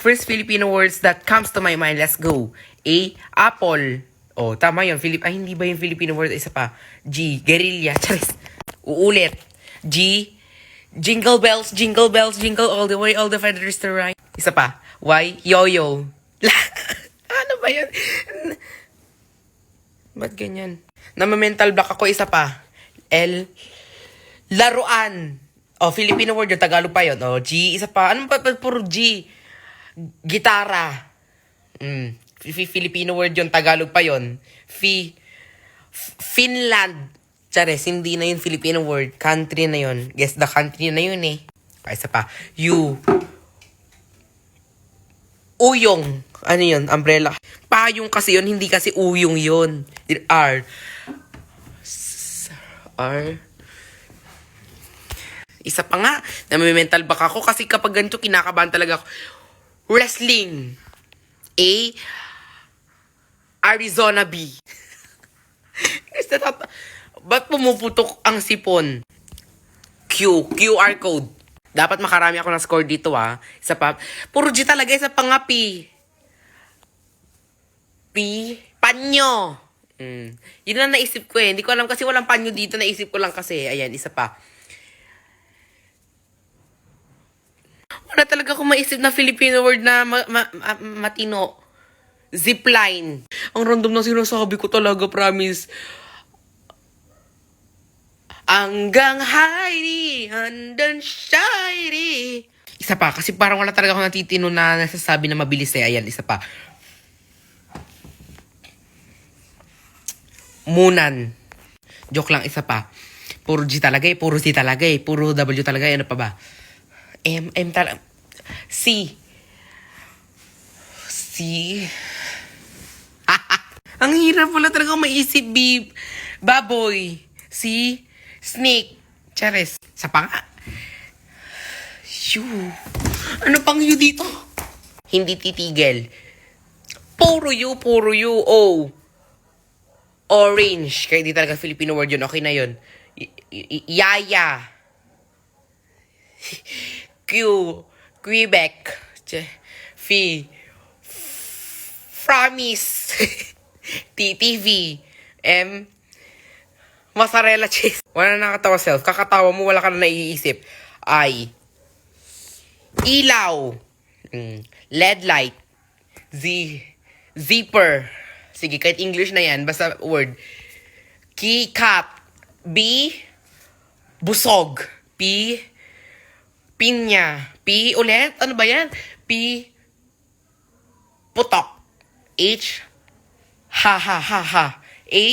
First Filipino words that comes to my mind. Let's go. A. Apple. Oh, tama yun. Hindi ba yung Filipino word? Isa pa. G. Guerrilla. Charis. Uulit. G. Jingle bells, jingle all the way, all the feathers to ride. Isa pa. Y. Yo-yo. Ano ba yun? Ba't ganyan? Nama-mental block ako. Isa pa. L. Laruan. Oh, Filipino word yun. Tagalog pa yun. Oh, G. Isa pa. Ano pa? Puro G. Gitara. Filipino word yun. Tagalog pa yun. Finland. Chares, hindi na yun Filipino word. Country na yun. Guess the country na yun eh. Isa pa. U. Uyong. Ano yun? Umbrella. Payong kasi yun. Hindi kasi uyong yun. R. Isa pa nga. Nami-mental back ako kasi kapag ganito kinakabahan talaga ako. Wrestling. A. Arizona B. Ba't pumuputok ang sipon? Q. QR code. Dapat makarami ako na score dito Isa pa. Puro G talaga. Isa pa nga P. Panyo. Yun lang naisip ko eh. Hindi ko alam kasi walang panyo dito. Naisip ko lang kasi. Ayan, isa pa. Wala talaga akong maisip na Filipino word na matino. Zipline. Ang random na sinasabi ko talaga, promise. Hanggang Heidi, hanggang shiny. Isa pa, kasi parang wala talaga akong natitino na nasasabi na mabilis eh. Ayan, isa pa. Munan. Joke lang, isa pa. Puro G talaga eh, puro C talaga eh, puro W talaga eh, ano pa ba? M talaga. C. Ang hirap wala talaga akong maisip, B. Baboy. C. Snake. Chares. Sa pa nga. Ano pang U dito? Hindi titigil. Puro U. O. Orange. Kaya di talaga Filipino word yun. Okay na yun. Yaya. Q. Quebec. Promise. TTV. M. Mozzarella cheese. Wala na nakatawa self. Kakatawa mo, wala ka na naiisip. I. Ilaw. LED light. Z. Zipper. Sige, kahit English na yan. Basta word. Cat. B. Busog. P. Pinya. P. Ulit? Ano ba yan? P. Putok. H. Ha. A.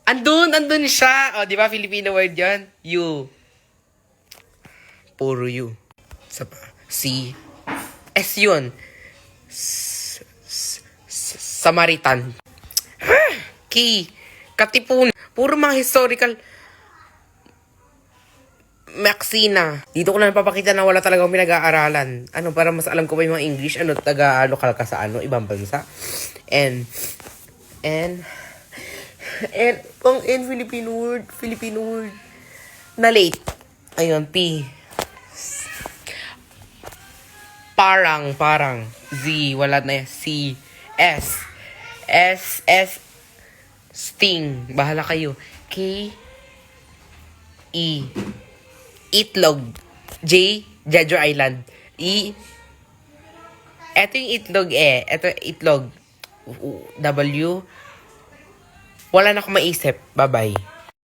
Andun siya. O, di ba? Filipino word yan. U. Puro U. Sa pa. C. S yun. Samaritan. K. Katipun. Puro mga historical. Maxina. Dito ko lang napapakita na wala talagang pinag-aaralan. Ano, para mas alam ko pa yung mga English. Ano, taga-local ka sa ibang bansa. And, pang Filipino word. Na late. Ayun, P. Parang. Z, wala na yan. C. S. Sting. Bahala kayo. K. E. Itlog. J. Jeju Island. E. Eto yung itlog eh. Eto itlog. W. Wala na akong maisip. Bye-bye.